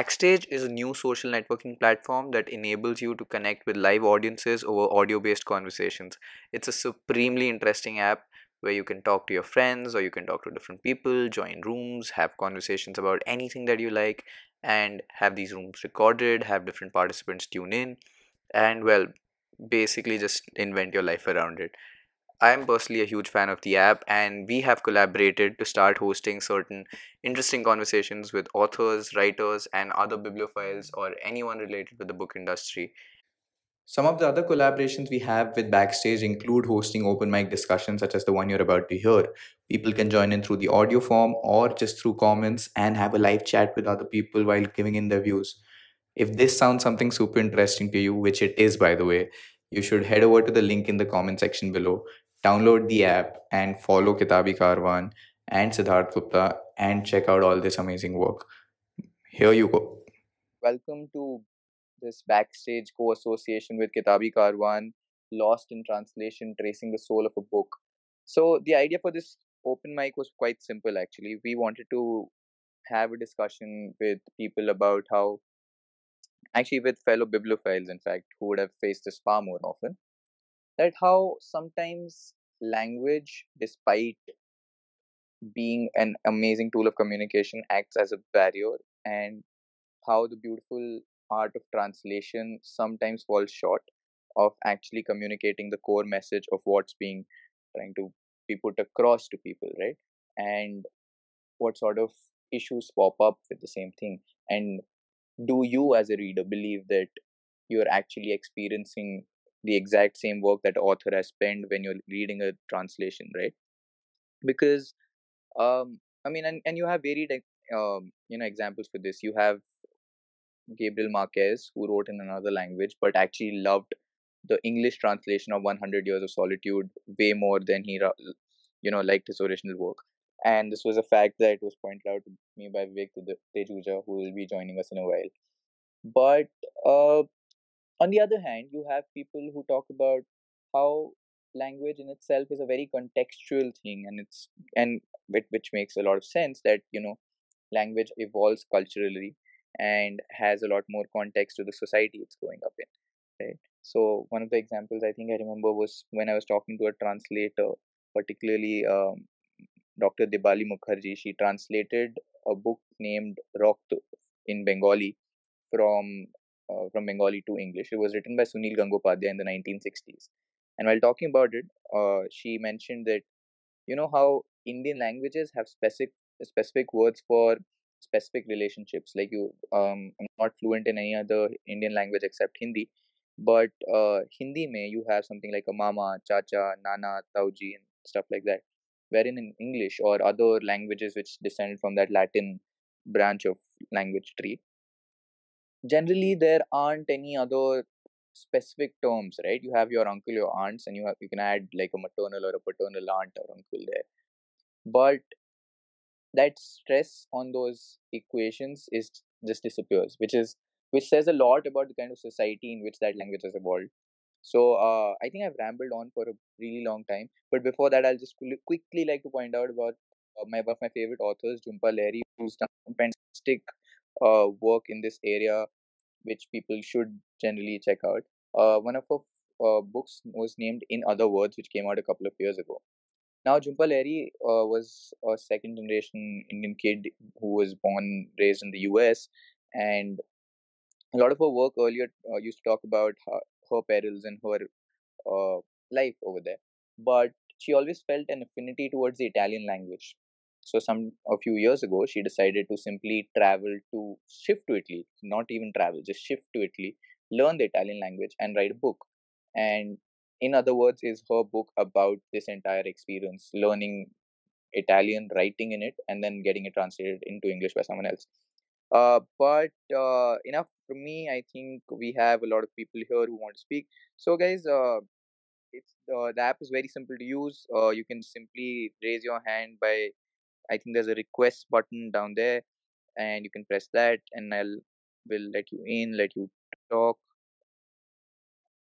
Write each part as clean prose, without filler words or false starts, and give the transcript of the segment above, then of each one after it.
Backstage is a new social networking platform that enables you to connect with live audiences over audio based conversations. It's a supremely interesting app where you can talk to your friends or you can talk to different people, join rooms, have conversations about anything that you like, and have these rooms recorded, have different participants tune in, and well, basically just invent your life around it. I'm personally a huge fan of the app, and we have collaborated to start hosting certain interesting conversations with authors, writers, and other bibliophiles or anyone related with the book industry. Some of the other collaborations we have with Backstage include hosting open mic discussions, such as the one you're about to hear. People can join in through the audio form or just through comments and have a live chat with other people while giving in their views. If this sounds something super interesting to you, which it is by the way, you should head over to the link in the comment section below, download the app, and follow Kitabi Karwan and Siddharth Gupta and check out all this amazing work. Here you go. Welcome to this backstage co-association with Kitabi Karwan, Lost in Translation, Tracing the Soul of a Book. So the idea for this open mic was quite simple actually. We wanted to have a discussion with people about how, actually with fellow bibliophiles in fact, who would have faced this far more often, that how sometimes language, despite being an amazing tool of communication, acts as a barrier, and how the beautiful art of translation sometimes falls short of actually communicating the core message of what's being trying to be put across to people, right? And what sort of issues pop up with the same thing. And do you as a reader believe that you're actually experiencing the exact same work that author has penned when you're reading a translation, right? Because I mean, and you have varied examples for this. You have Gabriel Marquez, who wrote in another language but actually loved the English translation of 100 Years of Solitude way more than he liked his original work. And this was a fact that was pointed out to me by Vivek Tejuja, who will be joining us in a while. But on the other hand, you have people who talk about how language in itself is a very contextual thing, and which makes a lot of sense that language evolves culturally and has a lot more context to the society it's growing up in, right? So one of the examples I think I remember was when I was talking to a translator, particularly Dr. Dibali Mukherjee. She translated a book named Rokt in Bengali from Bengali to English. It was written by Sunil Gangopadhyay in the 1960s. And while talking about it, she mentioned that how Indian languages have specific words for specific relationships. Like I'm not fluent in any other Indian language except Hindi, but Hindi mein you have something like a mama, chacha, nana, tauji, and stuff like that. Wherein in English or other languages which descended from that Latin branch of language tree, generally there aren't any other specific terms, right? You have your uncle, your aunts, and you can add like a maternal or a paternal aunt or uncle there. But that stress on those equations is just disappears, which says a lot about the kind of society in which that language has evolved. So I think I've rambled on for a really long time, but before that I'll just quickly like to point out about one of my favorite authors, Jhumpa Lahiri, who's done fantastic work in this area, which people should generally check out. One of her books was named In Other Words, which came out a couple of years ago. Now, Jhumpa Lahiri was a second generation Indian kid who was born, raised in the US, and a lot of her work earlier used to talk about her perils and her life over there. But she always felt an affinity towards the Italian language. So, a few years ago, she decided to simply shift to Italy, not even travel, just shift to Italy, learn the Italian language, and write a book. And in other words, is her book about this entire experience, learning Italian, writing in it, and then getting it translated into English by someone else. But enough from me. I think we have a lot of people here who want to speak. So, guys, the app is very simple to use. You can simply raise your hand by, I think there's a request button down there, and you can press that, and will let you in, let you talk.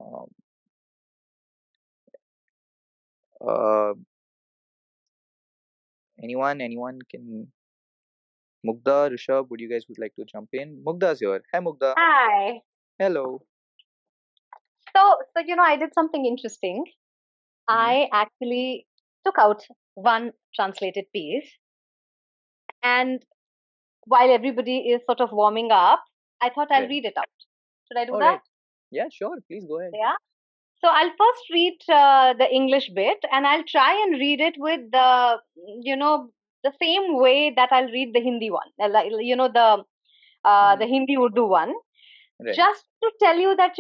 Um, uh, anyone can. Mugdha, Rishabh, would you guys would like to jump in? Mugdha's here. Hi, Mugdha. Hi. Hello. I did something interesting. Mm-hmm. I actually took out one translated piece, and while everybody is sort of warming up, I thought I'll Right. read it out. Should I do All that? right. Yeah, sure. Please go ahead. Yeah. So I'll first read the English bit, and I'll try and read it with you know, the same way that I'll read the Hindi one, like Mm-hmm. the Hindi Urdu one. Right. Just to tell you that,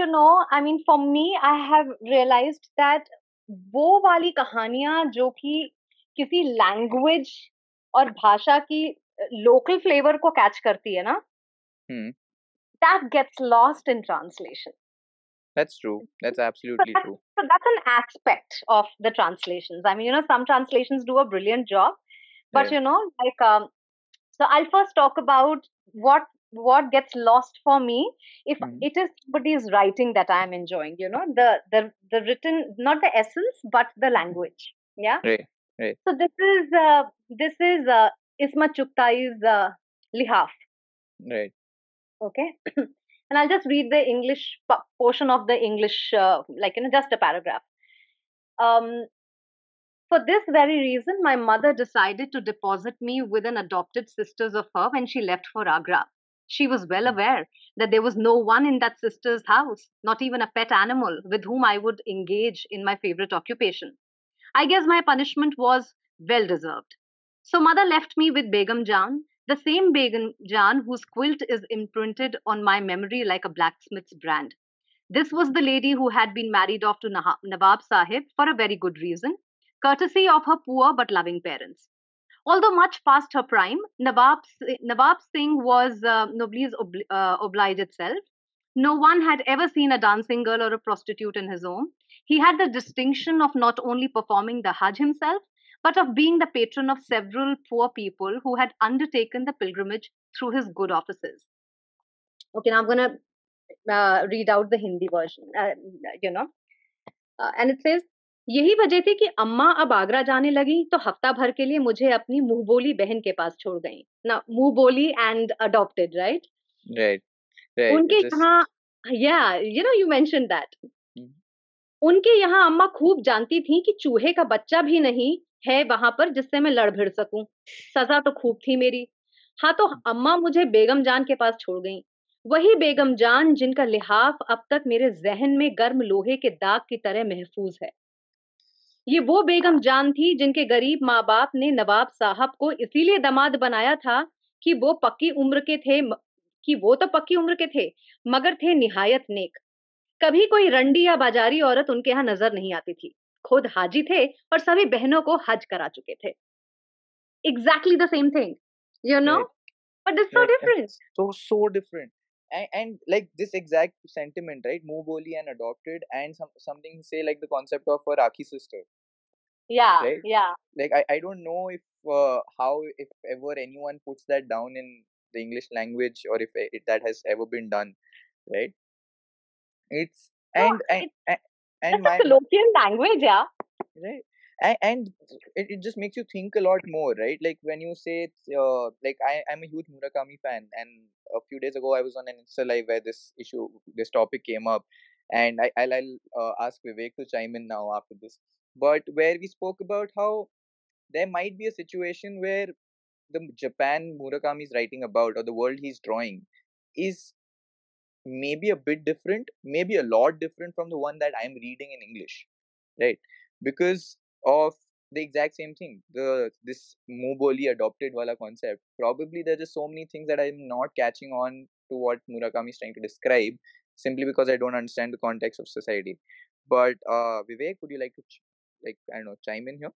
I mean, for me, I have realized that वो वाली कहानियां जो कि किसी language और भाषा की local flavour को कैच करती है ना, Hmm. that gets lost in translation. That's true. That's So absolutely that's, true. so that's an aspect of the translations. I mean, some translations do a brilliant job, but Right. like so I'll first talk about what gets lost for me if Mm-hmm. it is somebody's writing that I am enjoying. The written, not the essence, but the language. Yeah. Right. Right. So this is Isma Chuktai's Lihaf. Right. Okay. And I'll just read the English portion of the English, like just a paragraph. Um, For this very reason, my mother decided to deposit me with an adopted sisters of her when she left for Agra. She was well aware that there was no one in that sister's house, not even a pet animal, with whom I would engage in my favorite occupation. I guess my punishment was well deserved. So mother left me with Begum Jan, the same Begum Jan whose quilt is imprinted on my memory like a blacksmith's brand. This was the lady who had been married off to Nawab Sahib for a very good reason, courtesy of her poor but loving parents. Although much past her prime, Nawab Singh was noblesse oblige itself. No one had ever seen a dancing girl or a prostitute in his home. He had the distinction of not only performing the Hajj himself, but of being the patron of several poor people who had undertaken the pilgrimage through his good offices. Okay, now I'm going to read out the Hindi version, you know. And it says यही वजह थी कि अम्मा अब आगरा जाने लगी तो हफ्ता भर के लिए मुझे अपनी मुंह बोली बहन के पास छोड़ गई ना मुंह बोली and adopted right Right. Right. उनके It's just. यहाँ या यू मेंशन दैट Mhm. उनके यहाँ अम्मा खूब जानती थी कि चूहे का बच्चा भी नहीं है वहां पर जिससे मैं लड़ भिड़ सकूं सजा तो खूब थी मेरी हाँ तो अम्मा मुझे बेगम जान के पास छोड़ गई वही बेगम जान जिनका लिहाफ अब तक मेरे जहन में गर्म लोहे के दाग की तरह महफूज है ये वो बेगम जान थी जिनके गरीब माँ बाप ने नवाब साहब को इसीलिए दामाद बनाया था कि वो पक्की उम्र के थे कि वो तो पक्की उम्र के थे मगर थे निहायत नेक कभी कोई रंडी या बाजारी औरत उनके यहाँ नजर नहीं आती थी खुद हाजी थे और सभी बहनों को हज करा चुके थे exactly the same thing you know Right. But it's so Right. And different so different. And like this exact sentiment, right? Muboli and adopted, and something say like the concept of a Rakhi sister, या right? या Like I don't know if how if ever anyone puts that down in the English language or if that has ever been done, right? It's no and it's a my colloquial language या right. And it just makes you think a lot more, right? Like when you say it's, like I'm a huge Murakami fan, and a few days ago I was on an Insta live where this topic came up, and I'll ask Vivek to chime in now after this. But where we spoke about how there might be a situation where the Japan Murakami is writing about or the world he's drawing is maybe a bit different, maybe a lot different from the one that I'm reading in English, right? Because of the exact same thing, this Muboli adopted wala concept. Probably there's just so many things that I'm not catching on to what Murakami is trying to describe, simply because I don't understand the context of society. But Vivek, would you like to like I don't know chime in here?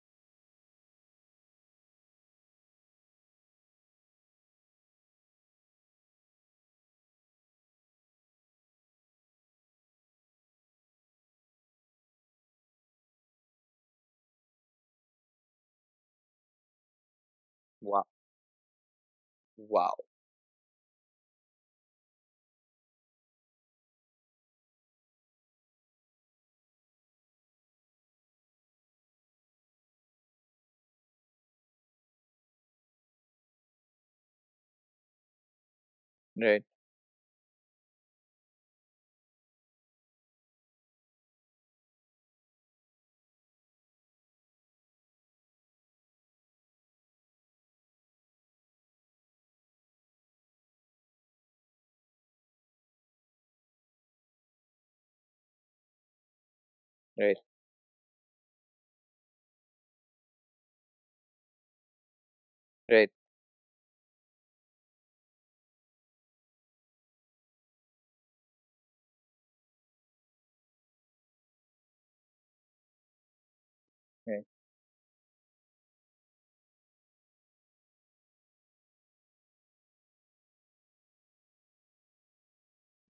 Wow, wow, Right. Right. Right. Right.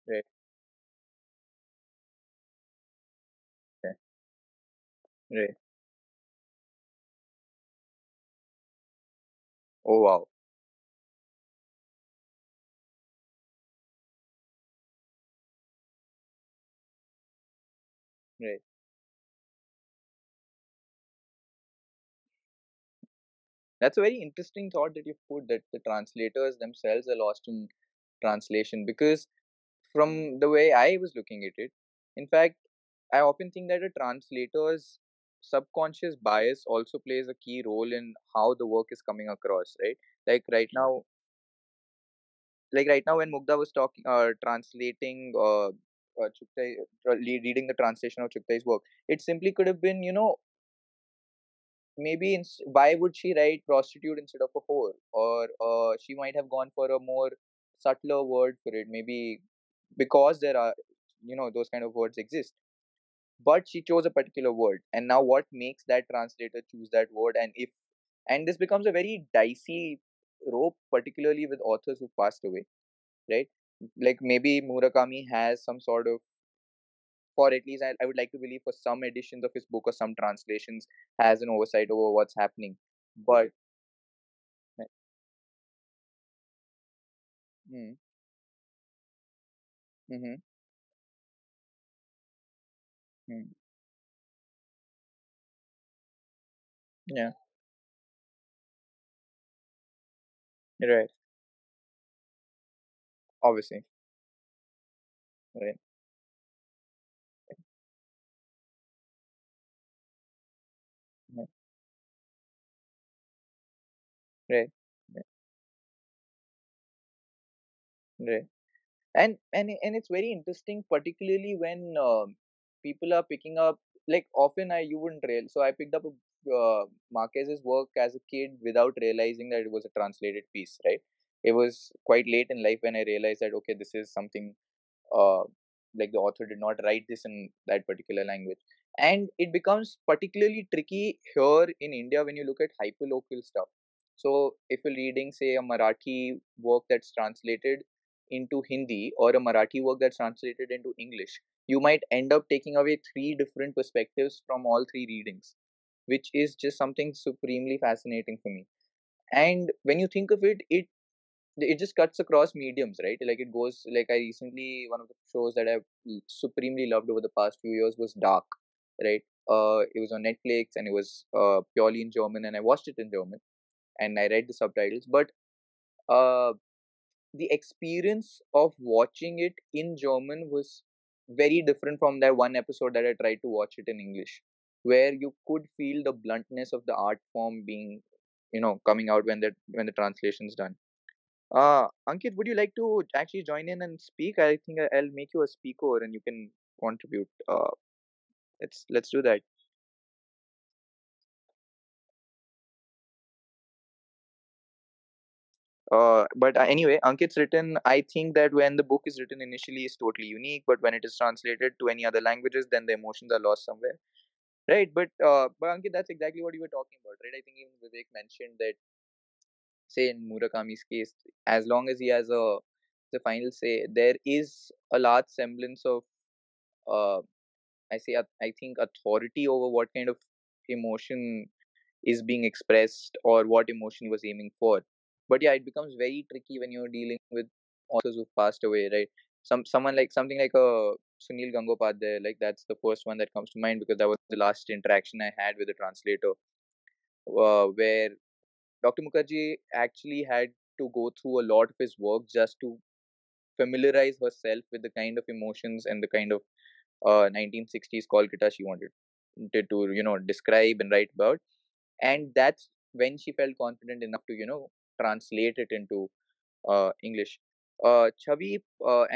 Right. Right. Right. Oh wow. Right. That's a very interesting thought that you put, that the translators themselves are lost in translation, because from the way I was looking at it, in fact, I often think that a translator's subconscious bias also plays a key role in how the work is coming across, right? Like right now, when Mugda was talking, translating, Chuktai, reading the translation of Chuktai's work, it simply could have been, maybe why would she write prostitute instead of a whore, or she might have gone for a more subtler word for it, maybe because there are, those kind of words exist, but she chose a particular word, and now what makes that translator choose that word? And this becomes a very dicey rope, particularly with authors who passed away, right? Like maybe Murakami has some sort of, for at least I would like to believe, for some editions of his book or some translations, has an oversight over what's happening. But mm, mm-hmm, mm, yeah, right, obviously, right, right, right, right. And it's very interesting, particularly when people are picking up, like often I you wouldn't real so I picked up Marquez's work as a kid without realizing that it was a translated piece, right? It was quite late in life when I realized that, okay, this is something, uh, like the author did not write this in that particular language. And it becomes particularly tricky here in India when you look at hyperlocal stuff. So if you're reading, say, a Marathi work that's translated into Hindi, or a Marathi work that's translated into English, you might end up taking away three different perspectives from all three readings, which is just something supremely fascinating for me. And when you think of it, it just cuts across mediums, right? Like it goes, like I recently, one of the shows that I've supremely loved over the past few years was Dark, right? It was on Netflix, and it was purely in German, and I watched it in German, and I read the subtitles. But uh, the experience of watching it in German was very different from that one episode that I tried to watch it in English, where you could feel the bluntness of the art form being, coming out when the translation's done. Ankit, would you like to actually join in and speak? I think I'll make you a speaker and you can contribute. Let's do that. But anyway, Ankit's written. I think that when the book is written initially, is totally unique, but when it is translated to any other languages, then the emotions are lost somewhere, right? But Ankit, that's exactly what you were talking about, right? I think even Vivek mentioned that, say in Murakami's case, as long as he has the final say, there is a large semblance of, uh, I think, authority over what kind of emotion is being expressed, or what emotion he was aiming for. But yeah, it becomes very tricky when you're dealing with authors who've passed away, right? Someone like something like a Sunil Gangopadhyay, like that's the first one that comes to mind, because that was the last interaction I had with the translator, where Dr. Mukherjee actually had to go through a lot of his work just to familiarize herself with the kind of emotions and the kind of 1960s Kolkata she wanted to describe and write about. And that's when she felt confident enough to translate it into English. Chubby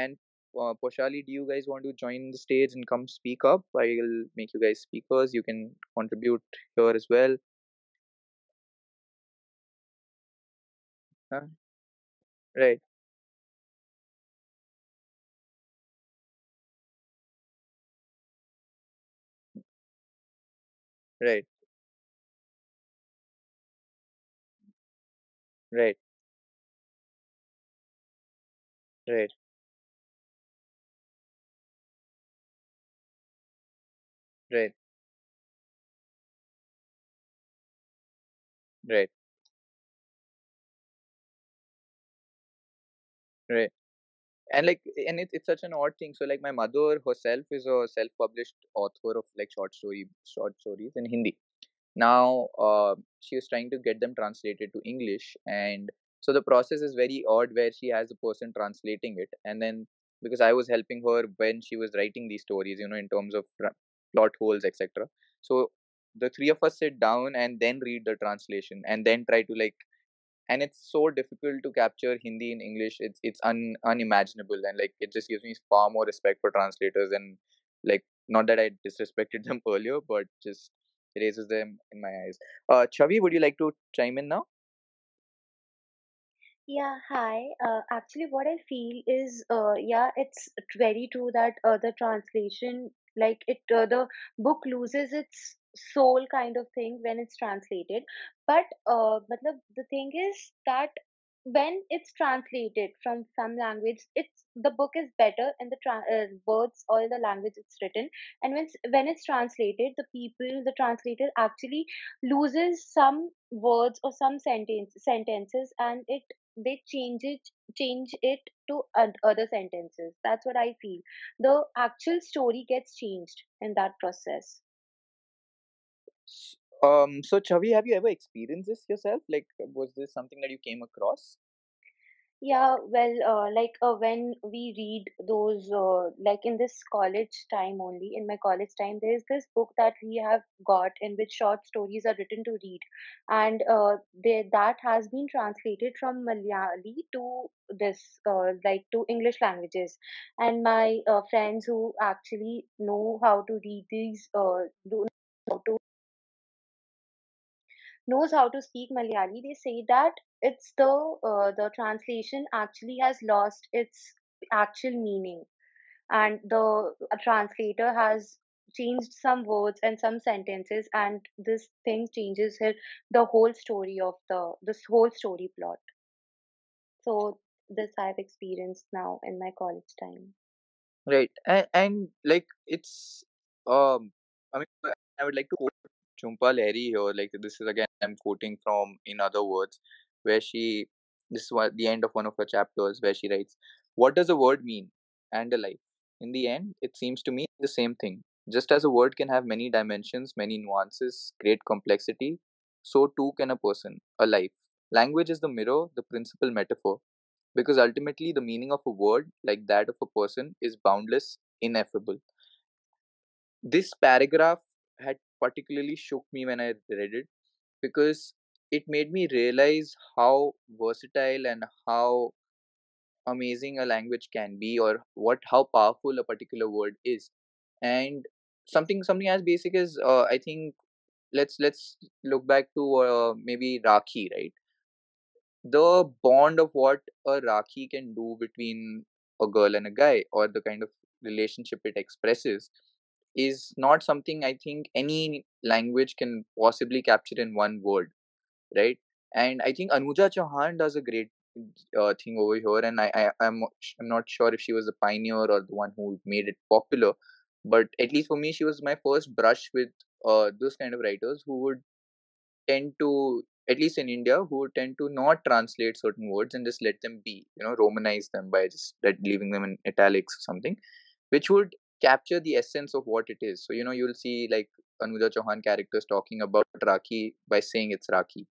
and Poshali, do you guys want to join the stage and come speak up? I'll make you guys speakers. You can contribute here as well. Huh? Right, right, right, right, right, right, right. And like, and it's such an odd thing. So like, my mother herself is a self-published author of like short stories in Hindi. Now she is trying to get them translated to English, and so the process is very odd where she has a person translating it, and then because I was helping her when she was writing these stories, in terms of plot holes, etc. So the three of us sit down and then read the translation and then try to like, and it's so difficult to capture Hindi in English. It's unimaginable, and like it just gives me far more respect for translators, and like, not that I disrespected them earlier, but just raises them in my eyes. Chavi, would you like to chime in now? Yeah, hi. Actually, what I feel is, yeah, it's very true that the translation, like the book loses its soul kind of thing when it's translated. But the thing is that when it's translated from some language, the book is better in the words or the language it's written. And when it's translated, the translator actually loses some words or some sentences, and it they change it to other sentences. That's what I feel. The actual story gets changed in that process. So Chavi, have you ever experienced this yourself? Like, was this something that you came across? Yeah, well, when we read those, like in this college time only, in my college time, there's this book that we have got in which short stories are written to read, and that has been translated from Malayali to to English languages, and my friends who actually know how to read these, how to knows how to speak Malayali, they say that the translation actually has lost its actual meaning, and the translator has changed some words and some sentences, and this thing changes the whole story of this whole story plot. So this I've experienced now in my college time. Right, and like it's I mean, I would like to quote Chumpa Lahiri here. Like, this is again, I'm quoting from In Other Words, where this is the end of one of her chapters where she writes, "What does a word mean and a life? In the end, it seems to me the same thing. Just as a word can have many dimensions, many nuances, great complexity, so too can a person, a life. Language is the mirror, the principal metaphor, because ultimately the meaning of a word, like that of a person, is boundless, ineffable." This paragraph had particularly shook me when I read it, because it made me realize how versatile and how amazing a language can be, or how powerful a particular word is. And something as basic as, I think, let's look back to maybe Rakhi, right? The bond of what a Rakhi can do between a girl and a guy, or the kind of relationship it expresses, is not something I think any language can possibly capture in one word, right? And I think Anuja Chauhan does a great thing over here, and I'm not sure if she was the pioneer or the one who made it popular, but at least for me, she was my first brush with those kind of writers who would tend to, at least in India, who would tend to not translate certain words and just let them be, romanize them by just leaving them in italics or something, which would capture the essence of what it is. So, you'll see like Anuja Chauhan characters talking about Rakhi by saying it's Rakhi.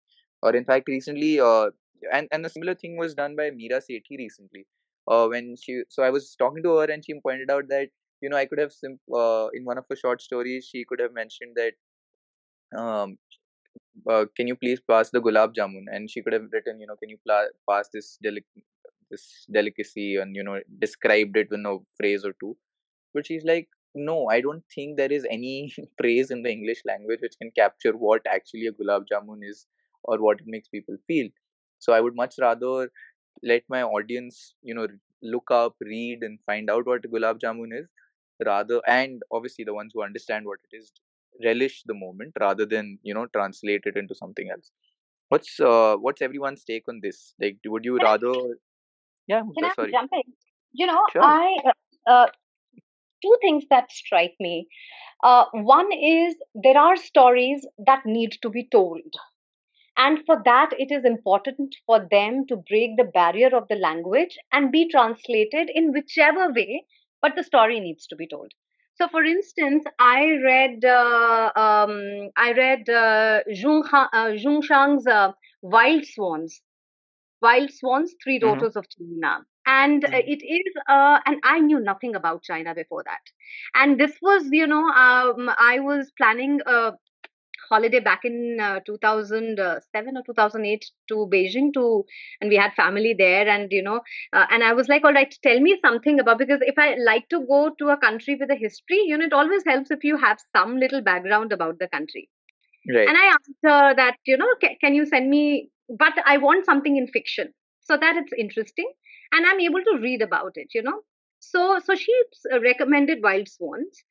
Or in fact, recently, and a similar thing was done by Meera Sethi recently, So I was talking to her and she pointed out that I could have in one of her short stories she could have mentioned that um can you please pass the gulab jamun, and she could have written, can you pass this delicacy, and described it in a phrase or two. But she's like, no, I don't think there is any phrase in the English language which can capture what actually a gulab jamun is or what it makes people feel. So I would much rather let my audience, look up, read, and find out what gulab jamun is, and obviously the ones who understand what it is relish the moment rather than translate it into something else. What's everyone's take on this? Like, would you Can I, rather? Yeah, can I sorry. jump in? You know, Sure. I two things that strike me. One is there are stories that need to be told. And for that, it is important for them to break the barrier of the language and be translated in whichever way, but the story needs to be told. So, for instance, I read Zhong Shang's Wild Swans, Three Mm-hmm. Daughters of China. And it is, and I knew nothing about China before that. And this was, I was planning a holiday back in 2007 or 2008 to Beijing and we had family there. And, and I was like, all right, tell me something about, because if I like to go to a country with a history, it always helps if you have some little background about the country. Right. And I asked her that, can you send me, but I want something in fiction so that it's interesting and I'm able to read about it. So she recommended Wild Swans,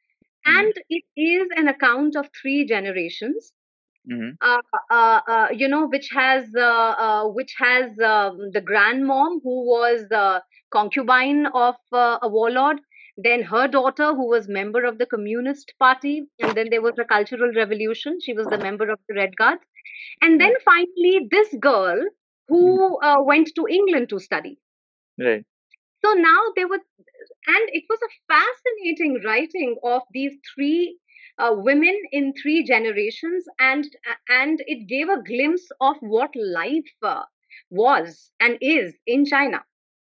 Mm-hmm. and it is an account of three generations, Mm-hmm. which has the grandmom who was the concubine of a warlord, then her daughter who was member of the Communist Party, and then there was a cultural revolution. She was the member of the Red Guards, and then Right. finally this girl Mm-hmm. who went to England to study. Right. So now they were, and it was a fascinating writing of these three women in three generations, and it gave a glimpse of what life was and is in China,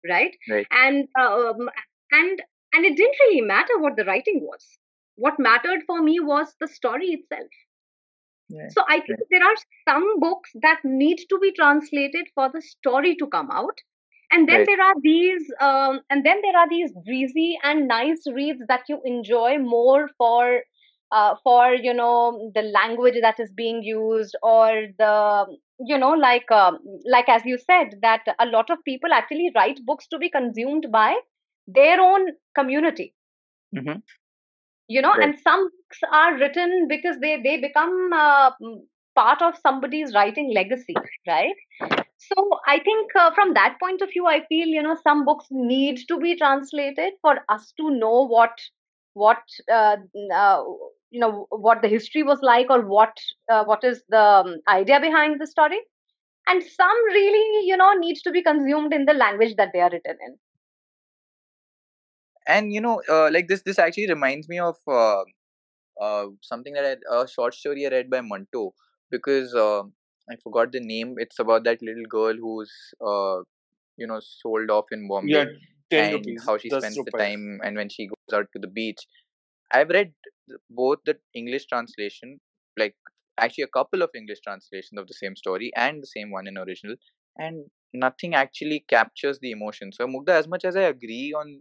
right? Right. And and and it didn't really matter what the writing was. What mattered for me was the story itself. Right. So I think Right. there are some books that need to be translated for the story to come out, and then Right. there are these breezy and nice reads that you enjoy more for the language that is being used, or the like as you said, that a lot of people actually write books to be consumed by their own community. Mm-hmm. Right. And some books are written because they become part of somebody's writing legacy, right? So I think from that point of view, I feel some books need to be translated for us to know what uh, uh, what the history was like, or what is the idea behind the story. And some really needs to be consumed in the language that they are written in. And like this actually reminds me of something a short story I read by Manto, because I forgot the name. It's about that little girl who's sold off in Yeah, Bombay, 10 and rupees, how she 10 spends the rupees. time, and when she goes out to the beach. I've read both the English translation, like actually a couple of English translations of the same story and the same one in original, and nothing actually captures the emotion. So Mugdha, as much as I agree on,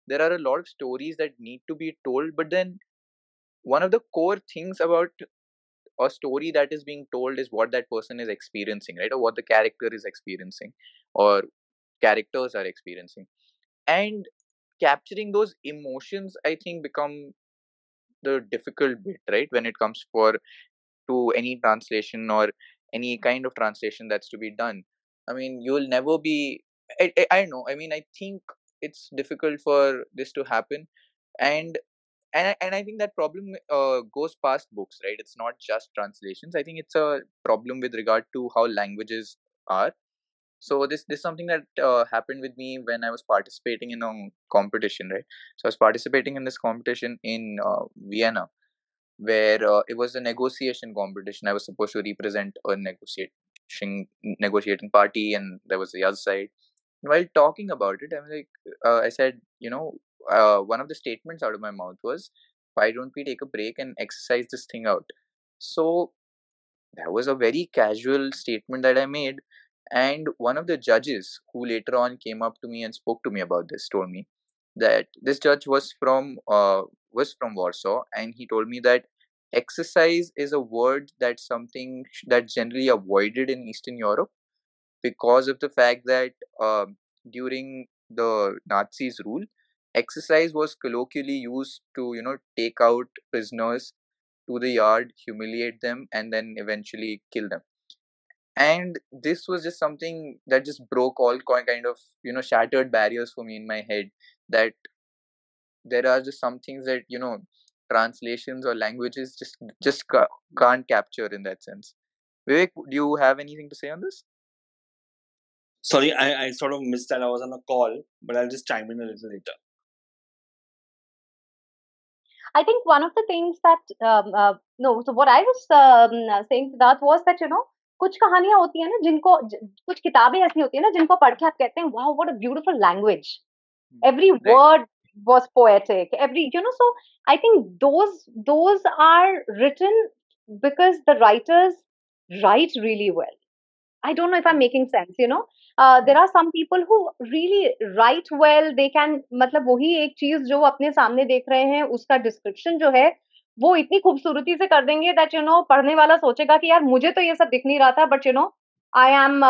there are a lot of stories that need to be told, but then one of the core things about a story that is being told is what that person is experiencing, right? Or what the character is experiencing, or characters are experiencing. And capturing those emotions, I think, become the difficult bit, right? When it comes to any translation or any kind of translation that's to be done. I mean, you'll never be. I don't know. I mean, I think it's difficult for this to happen, and and I think that problem goes past books, right? It's not just translations. I think it's a problem with regard to how languages are. So this is something that happened with me when I was participating in a competition, right? So I was participating in this competition in Vienna, where it was a negotiation competition. I was supposed to represent a negotiating party, and there was the other side. while talking about it, I'm like, I said, one of the statements out of my mouth was, why don't we take a break and exercise this thing out? So that was a very casual statement that I made. And one of the judges who later on came up to me and spoke to me about this told me that this judge was from Warsaw, and he told me that exercise is a word that's something that's generally avoided in Eastern Europe because of the fact that during the Nazis' rule, exercise was colloquially used to take out prisoners to the yard, humiliate them, and then eventually kill them. And this was just something that just broke all kind of shattered barriers for me in my head, that there are just some things that translations or languages just can't capture in that sense. Vivek, do you have anything to say on this? Sorry, I sort of missed that. I was on a call, but I'll just chime in a little later. I think one of the things that no, so what I was saying to that was that कुछ कहानियां होती है ना जिनको कुछ किताबें ऐसी होती है ना जिनको पढ़ के आप कहते हैं wow, what a beautiful language, every Right. word was poetic, every so I think those are written because the writers write really well. I don't know if I'm making sense, there are some people who really write well. They can, मतलब वही एक चीज जो वो अपने सामने देख रहे हैं उसका डिस्क्रिप्शन जो है वो इतनी खूबसूरती से कर देंगे दैट पढ़ने वाला सोचेगा कि यार मुझे तो ये सब दिख नहीं रहा था, but I am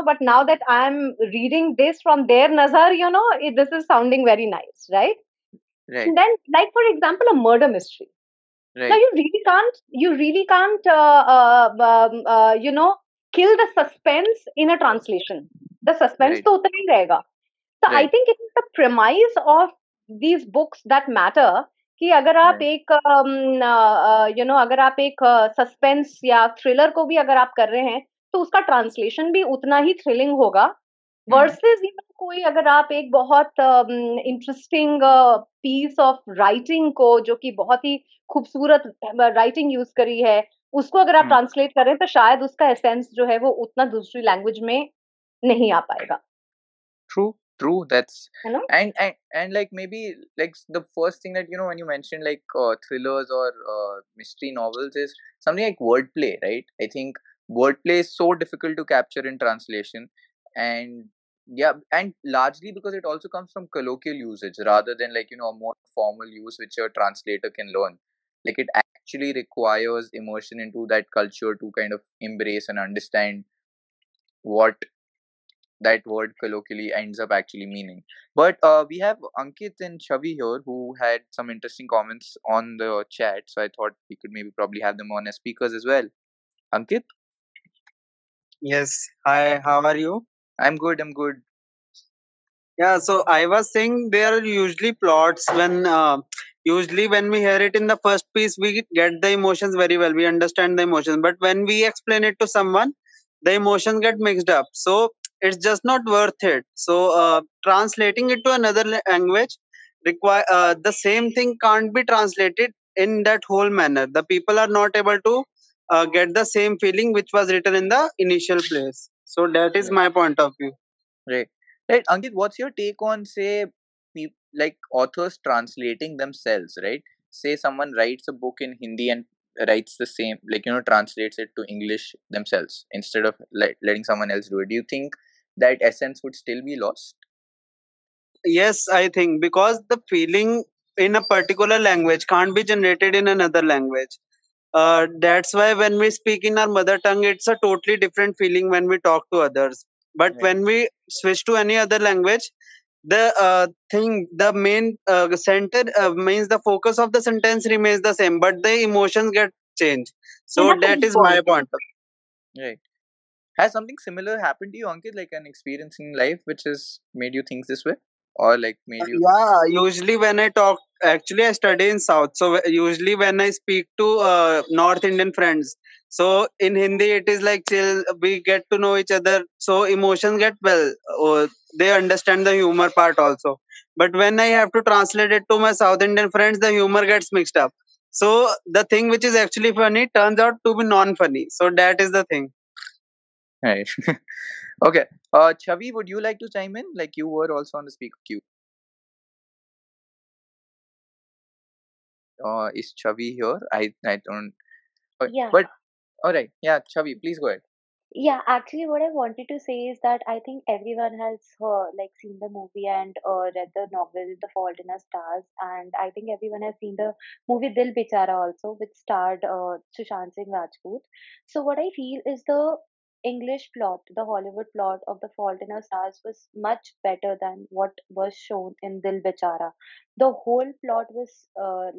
but now that I am reading this from their nazar, this is sounding very nice, right? Right. And then, like for example, a murder mystery. Now Right. you really can't kill the suspense in a translation. The suspense Right. तो उतना ही रहेगा. So I Right. think it is the premise of these books that matter. कि अगर आप Right. एक अगर आप एक सस्पेंस या थ्रिलर को भी अगर आप कर रहे हैं तो उसका ट्रांसलेशन भी उतना ही थ्रिलिंग होगा वर्सेस कोई अगर आप एक बहुत इंटरेस्टिंग पीस ऑफ राइटिंग को जो कि बहुत ही खूबसूरत राइटिंग यूज करी है उसको अगर आप ट्रांसलेट करें तो शायद उसका एसेंस जो है वो उतना दूसरी लैंग्वेज में नहीं आ पाएगा. True, that's है ना? and like maybe like the first thing that when you mentioned like thrillers or mystery novels is something like wordplay, right? I think wordplay is so difficult to capture in translation, and yeah, and largely because it also comes from colloquial usage rather than like a more formal use which a translator can learn. Like it actually requires immersion into that culture to kind of embrace and understand what that word colloquially ends up actually meaning. But we have Ankit and Chubby here who had some interesting comments on the chat, so I thought we could maybe probably have them on as speakers as well. Ankit? Yes. Hi, how are you? I'm good, I'm good. Yeah, so I was saying there are usually plots usually when we hear it in the first piece, we get the emotions very well. We understand the emotions. But when we explain it to someone, the emotions get mixed up. So it's just not worth it. So translating it to another language require the same thing can't be translated in that whole manner. The people are not able to get the same feeling which was written in the initial place. So that is Right. my point of view. Right. Ankit, what's your take on, say, like authors translating themselves, right? Say someone writes a book in Hindi and writes the same, like, translates it to English themselves instead of letting someone else do it. Do you think that essence would still be lost? Yes, I think because the feeling in a particular language can't be generated in another language. That's why when we speak in our mother tongue, it's a totally different feeling when we talk to others. But Right. when we switch to any other language, the the main center means the focus of the sentence remains the same, but the emotions get changed. Yeah, So that's a that good is my point. point. Right. Has something similar happened to you, Ankit, like an experience in life which has made you think this way? Or like made you. Yeah, usually when I talk, actually I study in South. So usually when I speak to North Indian friends, so in Hindi it is like chill. We get to know each other, so emotions get well. They understand the humor part also. But when I have to translate it to my South Indian friends, the humor gets mixed up. So the thing which is actually funny turns out to be non-funny. So that is the thing. Right. Okay. Chubby, would you like to chime in? Like you were also on the speaker queue. Is Chubby here? I don't. Yeah. But all right. Yeah, Chubby, please go ahead. Yeah, actually, what I wanted to say is that I think everyone has like seen the movie and read the novel *The Fault in Our Stars*, and I think everyone has seen the movie *Dil Bechara* also, which starred Sushant Singh Rajput. So what I feel is the English plot, the Hollywood plot of *The Fault in Our Stars* was much better than what was shown in *Dil Bechara*. The whole plot was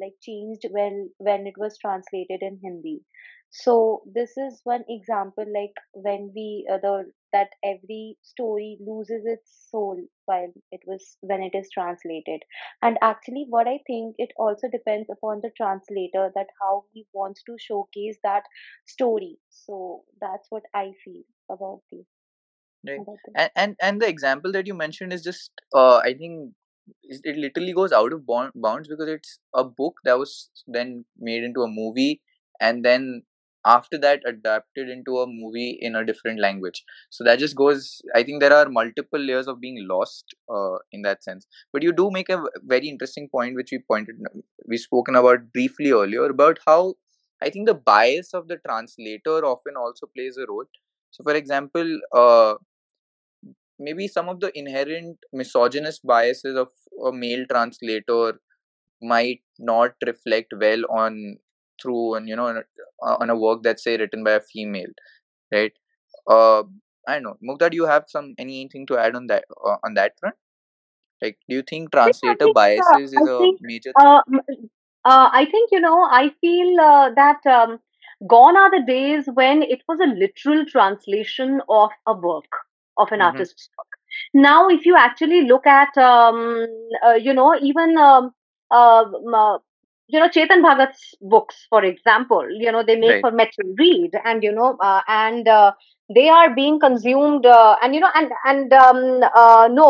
like changed when it was translated in Hindi. So this is one example, like when we the that every story loses its soul while it was when it is translated. And actually, what I think, it also depends upon the translator, that how he wants to showcase that story. So that's what I feel Right. about this. And the example that you mentioned is just I think it literally goes out of bounds, because it's a book that was then made into a movie, and then after that adapted into a movie in a different language. So that just goes, I think there are multiple layers of being lost in that sense. But you do make a very interesting point, which we spoken about briefly earlier, about how I think the bias of the translator often also plays a role. So for example, maybe some of the inherent misogynist biases of a male translator might not reflect well on through and on a work that's say written by a female, right? uh I don't know, Mukta, do you have anything to add on that front? Like, do you think Yeah, translator biases I is a think, major thing? uh, m- I think, I feel that gone are the days when it was a literal translation of a work, of an Mm-hmm. artist's work. Now, if you actually look at, even, Chetan Bhagat's books, for example, they make Right. for Metro read, and, they are being consumed, no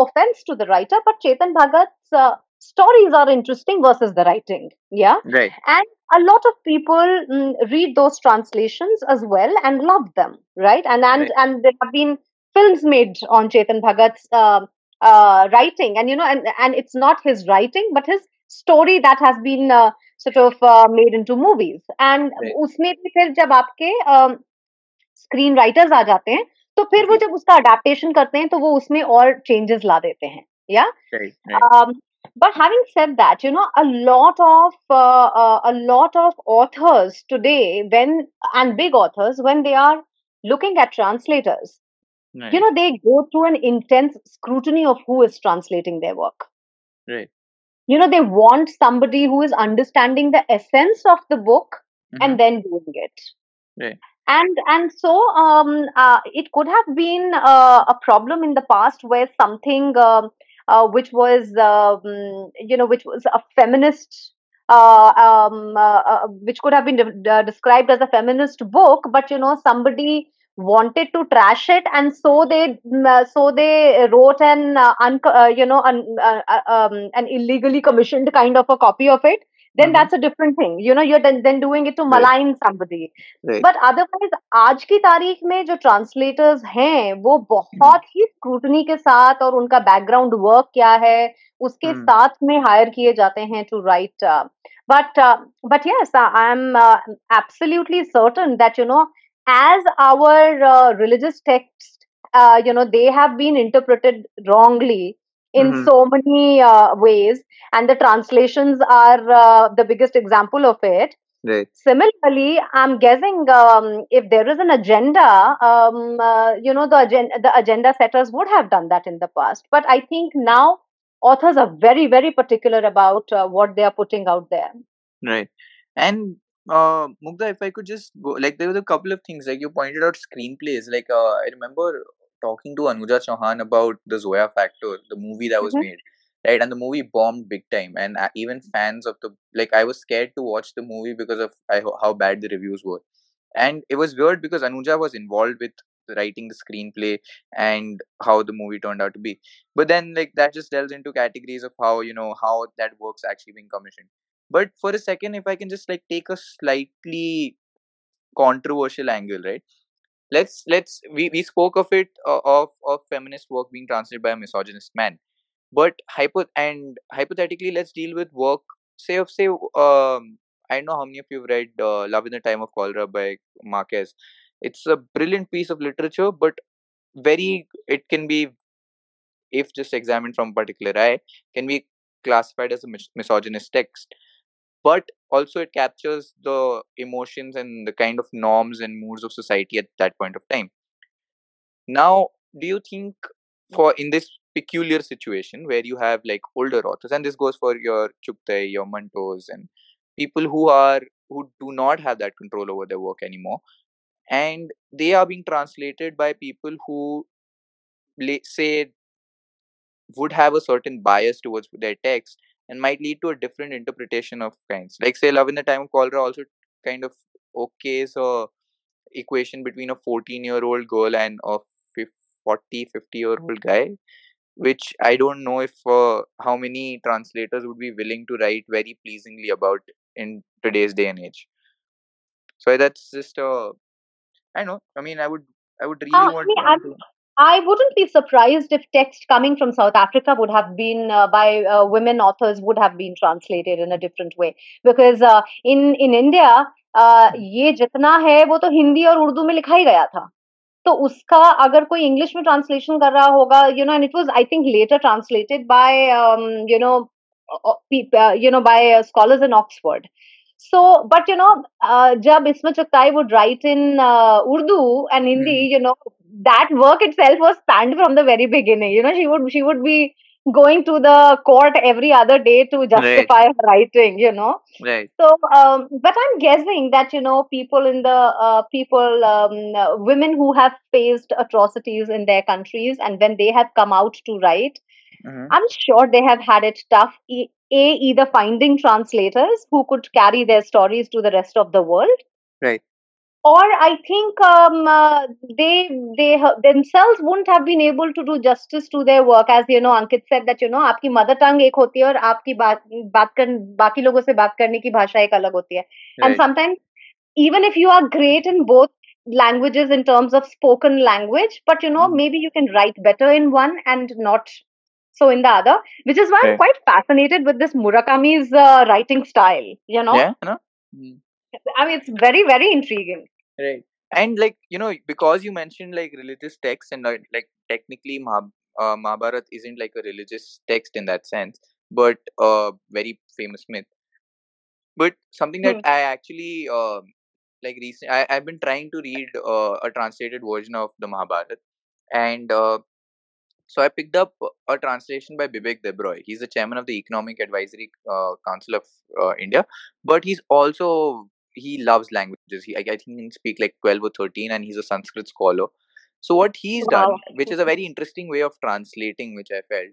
offense to the writer, but Chetan Bhagat's stories are interesting versus the writing. Yeah. Right. And a lot of people read those translations as well and love them, right? Right. And there have been films made on Chetan Bhagat's writing, and and it's not his writing, but his story that has been sort of made into movies. And Right. उसमें भी फिर जब आपके screen writers आ जाते हैं, तो फिर वो Yes. जब उसका अडेप्टेशन करते हैं तो वो उसमें और चेंजेस ला देते हैं, या Right. Right. but having said that, a lot of authors today, when and big authors, when they are looking at translators, Right. they go through an intense scrutiny of who is translating their work. Right. They want somebody who is understanding the essence of the book Mm-hmm. and then doing it. Right. And so it could have been a problem in the past, where something which was which was a feminist which could have been described as a feminist book, but somebody wanted to trash it, and so they wrote an illegally commissioned kind of a copy of it. Then Mm-hmm. that's a different thing. You're then doing it to Right. malign somebody. Right. But otherwise आज की तारीख में जो translators हैं वो Mm-hmm. बहुत ही scrutiny के साथ, और उनका बैकग्राउंड वर्क क्या है उसके Mm-hmm. साथ में हायर किए जाते हैं to right. But but yes, I am absolutely certain that as our religious texts, they have been interpreted wrongly in Mm-hmm. so many ways, and the translations are the biggest example of it. Right. Similarly, I'm guessing if there is an agenda, the agenda setters would have done that in the past. But I think now authors are very, very particular about what they are putting out there. Right. And Mugdha, if I could just go, like, there was a couple of things, like you pointed out screenplays. Like, I remember talking to Anuja Chauhan about the Zoya Factor, the movie that was Mhm. made, right? And the movie bombed big time. And even fans of like, I was scared to watch the movie because of how bad the reviews were. And it was weird because Anuja was involved with writing the screenplay and how the movie turned out to be. But then, like, that just delves into categories of how, how that works actually being commissioned. But for a second, if I can just like take a slightly controversial angle, right? we spoke of it, of feminist work being translated by a misogynist man, but hypothetically, let's deal with work. I don't know how many of you've read Love in the Time of Cholera by Marquez. It's a brilliant piece of literature, but very it can be, if just examined from a particular eye, can be classified as a misogynist text. But also it captures the emotions and the kind of norms and moods of society at that point of time. Now, do you think, for in this peculiar situation where you have like older authors, and this goes for your Chuptai, your Mantos, and people who do not have that control over their work anymore, and they are being translated by people who say would have a certain bias towards their text and might lead to a different interpretation of kinds. Like say Love in the Time of Cholera also kind of okays a equation between a 14-year-old girl and a 40-50-year-old guy, which I don't know if how many translators would be willing to write very pleasingly about in today's day and age. So that's just I know. I mean, I would really See, want to. I wouldn't be surprised if text coming from South Africa would have been by women authors would have been translated in a different way, because in India ये जितना है वो तो हिंदी और उर्दू में लिखा ही गया था. तो उसका अगर कोई इंग्लिश में ट्रांसलेशन कर रहा होगा, and it was I think later translated by by scholars in Oxford. So, but jab Isma Chugtai would write in Urdu and Hindi, that work itself was panned from the very beginning. She would be going to the court every other day to Right, justify her writing. right. So, but I'm guessing that people in the women who have faced atrocities in their countries, and when they have come out to write, Hmm. I'm sure they have had it tough. Either finding translators who could carry their stories to the rest of the world, Right. or I think they themselves wouldn't have been able to do justice to their work. As Ankit said that आपकी mother tongue एक होती है और आपकी बात कर बाकी लोगों से बात करने की भाषा एक अलग होती है. And Right. sometimes even if you are great in both languages in terms of spoken language, but Mhm. maybe you can write better in one and not so in the other, which is why I'm Right. quite fascinated with this Murakami's writing style. Yeah. Mm. I mean, it's very, very intriguing. Right. And like because you mentioned like religious texts, and like technically Mahabharat isn't like a religious text in that sense, but very famous myth. But something that Hmm. I actually like recently, I've been trying to read a translated version of the Mahabharat, and so I picked up a translation by Bibek Debroy. He's the chairman of the Economic Advisory Council of India, but he loves languages. I think he can speak like 12 or 13, and he's a Sanskrit scholar. So what he's done, Wow. which is a very interesting way of translating, which I felt,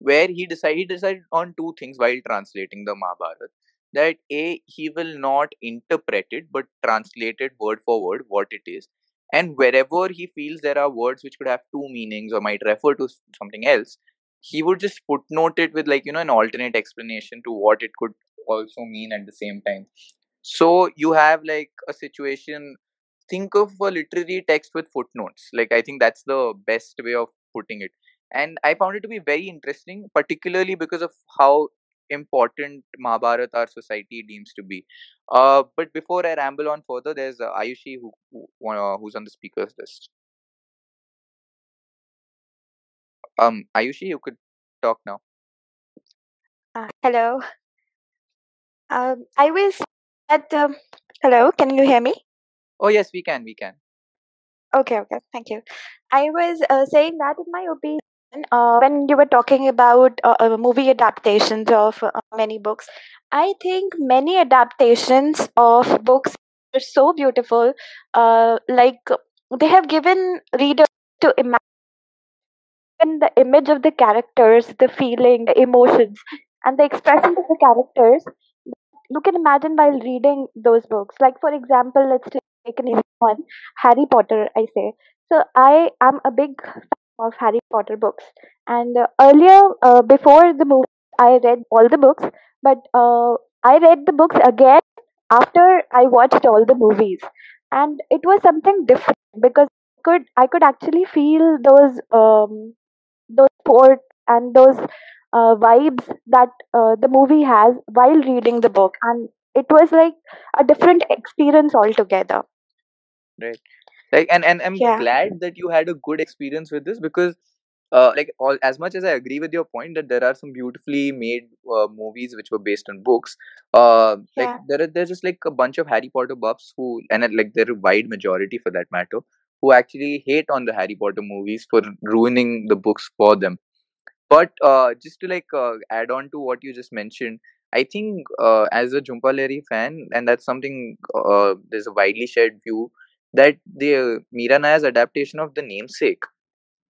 where he decided on two things while translating the Mahabharata. That A, he will not interpret it but translate it word for word what it is. And wherever he feels there are words which could have two meanings or might refer to something else, he would just footnote it with like an alternate explanation to what it could also mean at the same time. So you have like a situation, think of a literary text with footnotes. Like I think that's the best way of putting it. And I found it to be very interesting, particularly because of how important Mahabharata our society deems to be. But before I ramble on further, there's Ayushi who's on the speakers list. Ayushi, you could talk now. Hello. I was at. Hello, can you hear me? Oh yes, we can. Okay, okay, thank you. I was saying that, in my opinion, when you were talking about movie adaptations of many books, I think many adaptations of books are so beautiful. Like they have given readers to imagine the image of the characters, the feeling, the emotions, and the expressions of the characters you can imagine while reading those books. Like, for example, let's take an easy one, Harry Potter, I say. So, I am a big fan of Harry Potter books. And earlier, before the movie, I read all the books, but I read the books again after I watched all the movies. And it was something different. because I could actually feel those thoughts and those vibes that the movie has while reading the book, and it was like a different experience altogether. Right. Like, and I'm Yeah, glad that you had a good experience with this, because like, all as much as I agree with your point that there are some beautifully made movies which were based on books, like yeah, there's just like a bunch of Harry Potter buffs who, and like they're a wide majority for that matter, who actually hate on the Harry Potter movies for ruining the books for them. But just to like add on to what you just mentioned, I think as a Jhumpa Lahiri fan, and that's something there's a widely shared view that the Meera Naya's adaptation of The Namesake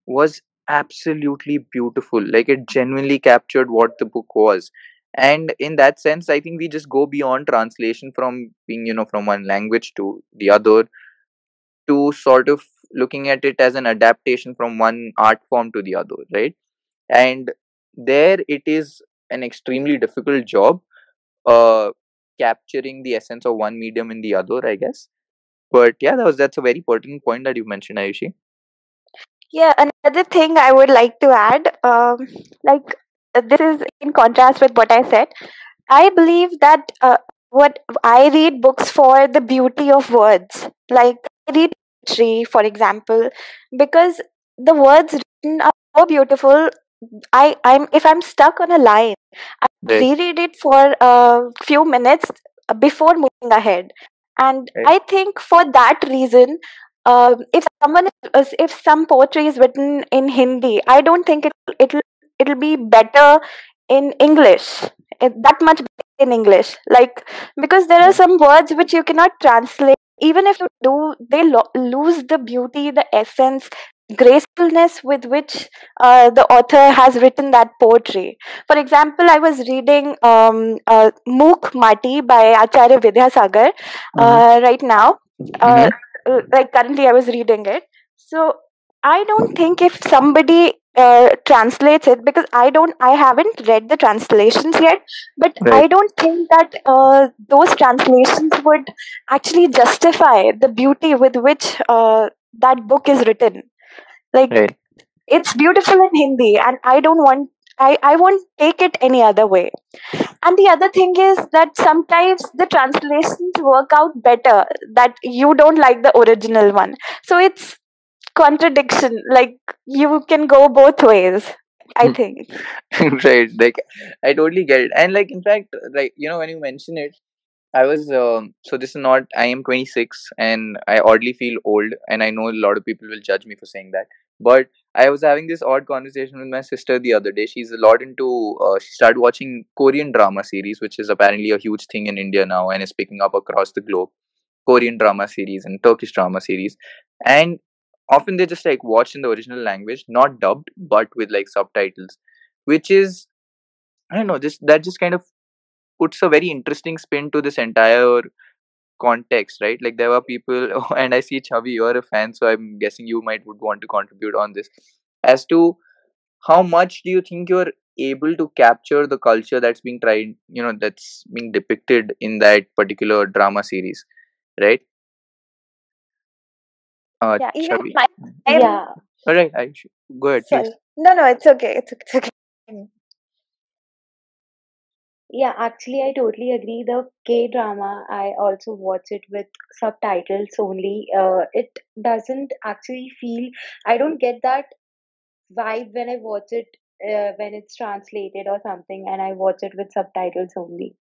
was absolutely beautiful. Like, it genuinely captured what the book was. And in that sense, I think we just go beyond translation from being, from one language to the other, to sort of looking at it as an adaptation from one art form to the other, right? And there it is an extremely difficult job, uh capturing the essence of one medium in the other, I guess. But yeah, that's a very pertinent point that you mentioned, Ayushi. yeah. Another thing I would like to add, like this is in contrast with what I said. I believe that what I read books for the beauty of words. Like I read poetry, for example, because the words written are so beautiful. I'm if I'm stuck on a line, I Right. reread it for a few minutes before moving ahead. And Right. I think for that reason, if some poetry is written in Hindi, I don't think it'll be better in English. That much better in English, like, because there are Right. some words which you cannot translate. Even if you do, they lose the beauty, the essence, gracefulness with which the author has written that poetry. For example, I was reading Mook Mati by Acharya Vidyasagar Mm-hmm. right now. Uh, Mm-hmm. like currently, I was reading it. So I don't think if somebody translates it, because I haven't read the translations yet, but Right. I don't think that those translations would actually justify the beauty with which that book is written. Like, Right. it's beautiful in Hindi, and I won't take it any other way. And the other thing is that sometimes the translations work out better, that you don't like the original one. So it's contradiction. Like, you can go both ways, I think. Right. Like, I totally get it. And like, in fact, like, when you mention it, I was so this is not, I am 26 and I oddly feel old, and I know a lot of people will judge me for saying that. But I was having this odd conversation with my sister the other day. She's a lot into she started watching Korean drama series, which is apparently a huge thing in India now and is picking up across the globe. Korean drama series and Turkish drama series. And often they just like watch in the original language, not dubbed, but with like subtitles, which is, I don't know, just kind of puts a very interesting spin to this entire context, right? Like, there were people, and I see Chubby, you're a fan, so I'm guessing you might would want to contribute on this, as to how much do you think you're able to capture the culture that's being tried, that's being depicted in that particular drama series, right? Yeah, even Chubby. my I'm Yeah, All right, I go ahead, please. sorry. No, it's okay. It's okay. yeah, actually, I totally agree. The K drama, I also watch it with subtitles only. It doesn't actually feel, I don't get that vibe when I watch it when it's translated or something, and I watch it with subtitles only.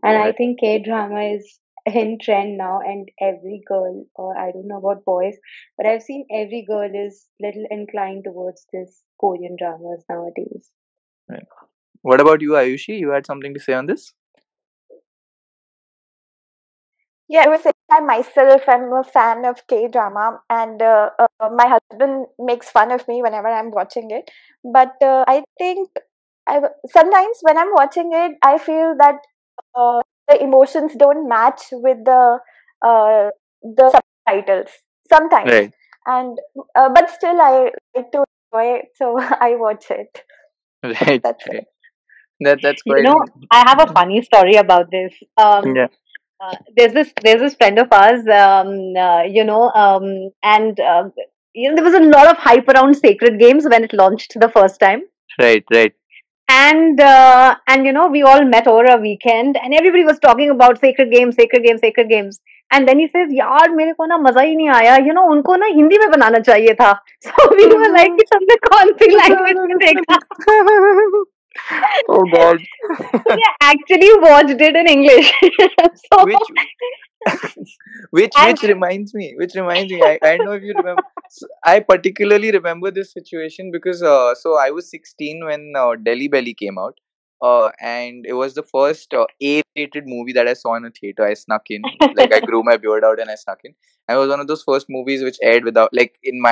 And I Right. think K drama is in trend now, and every girl, or I don't know about boys, but I've seen every girl is little inclined towards this Korean dramas nowadays. Right. What about you, Ayushi? You had something to say on this? Yeah, I was saying I myself am a fan of K drama, and my husband makes fun of me whenever I'm watching it. But I think sometimes when I'm watching it, I feel that the emotions don't match with the subtitles sometimes, Right. and but still I like to enjoy it, so I watch it. Right. That's Right. it. That's You quite know, an I have a funny story about this. yeah. there's this friend of ours, and there was a lot of hype around Sacred Games when it launched the first time. Right, right. And we all met over a weekend, and everybody was talking about Sacred Games, Sacred Games, Sacred Games. And then he says, "यार मेरे को ना मजा ही नहीं आया, उनको ना हिंदी में बनाना चाहिए था." So we were like, कि तुमने कौन सी language में देखा? Oh God. So they actually watched it in English. So Which which and which reminds me, I don't know if you remember. I particularly remember this situation because so I was 16 when Delhi Belly came out, and it was the first A-rated movie that I saw in a theater. I snuck in, like I grew my beard out and I snuck in. And it was one of those first movies which aired without, like, in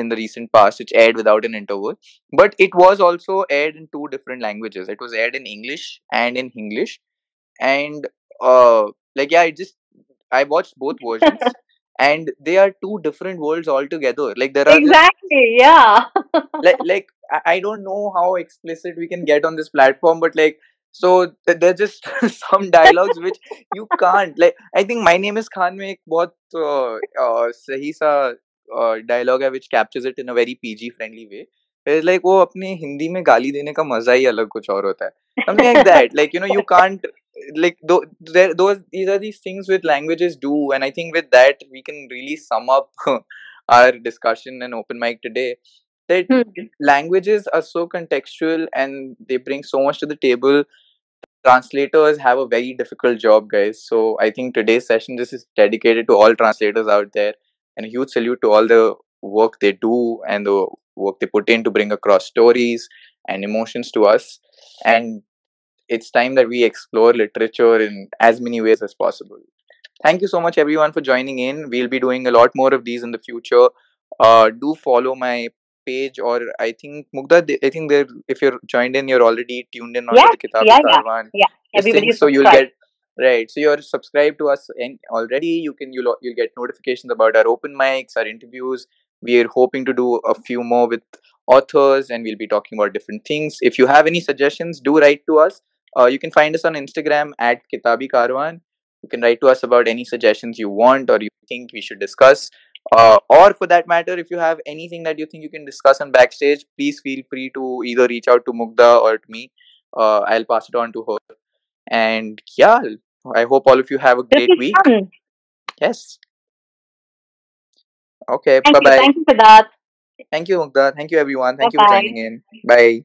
the recent past, which aired without an interval. But it was also aired in two different languages. It was aired in English and in English, and like, yeah, I watched both versions, and they are two different worlds altogether. Like, there are just exactly, yeah. I don't know how explicit we can get on this platform, but like, so there's just some dialogues which you can't, like, I think My Name is Khan में एक बहुत सही सा dialogue है which captures it in a very PG friendly way. It's like वो अपने हिंदी में गाली देने का मजा ही अलग कुछ और होता है. Something like that. Like, you can't, like, these are these things with languages do, and I think with that we can really sum up our discussion and open mic today. That Hmm. languages are so contextual and they bring so much to the table. Translators have a very difficult job, guys. So I think today's session, this is dedicated to all translators out there, and a huge salute to all the work they do and the work they put in to bring across stories and emotions to us. And it's time that we explore literature in as many ways as possible. Thank you so much, everyone, for joining in. We'll be doing a lot more of these in the future. Do follow my page, or I think Mugda, I think there, if you're joined in, you're already tuned in onto Yes, the Kitabi yeah, yeah, Karwan. yeah. This Everybody thing, is so you'll subscribed. get, right. So you're subscribed to us and already. You'll get notifications about our open mics, our interviews. We are hoping to do a few more with authors, and we'll be talking about different things. If you have any suggestions, do write to us. You can find us on Instagram at Kitabi Karwan. You can write to us about any suggestions you want or you think we should discuss. Or for that matter, if you have anything that you think you can discuss on Backstage, please feel free to either reach out to Mugda or to me. I'll pass it on to her. And yeah, I hope all of you have a This great is week. fun. Yes. Okay. Thank Bye you. bye. Thank you for that. Thank you, Mugda. Thank you, everyone. Bye Thank you for bye. joining in. Bye.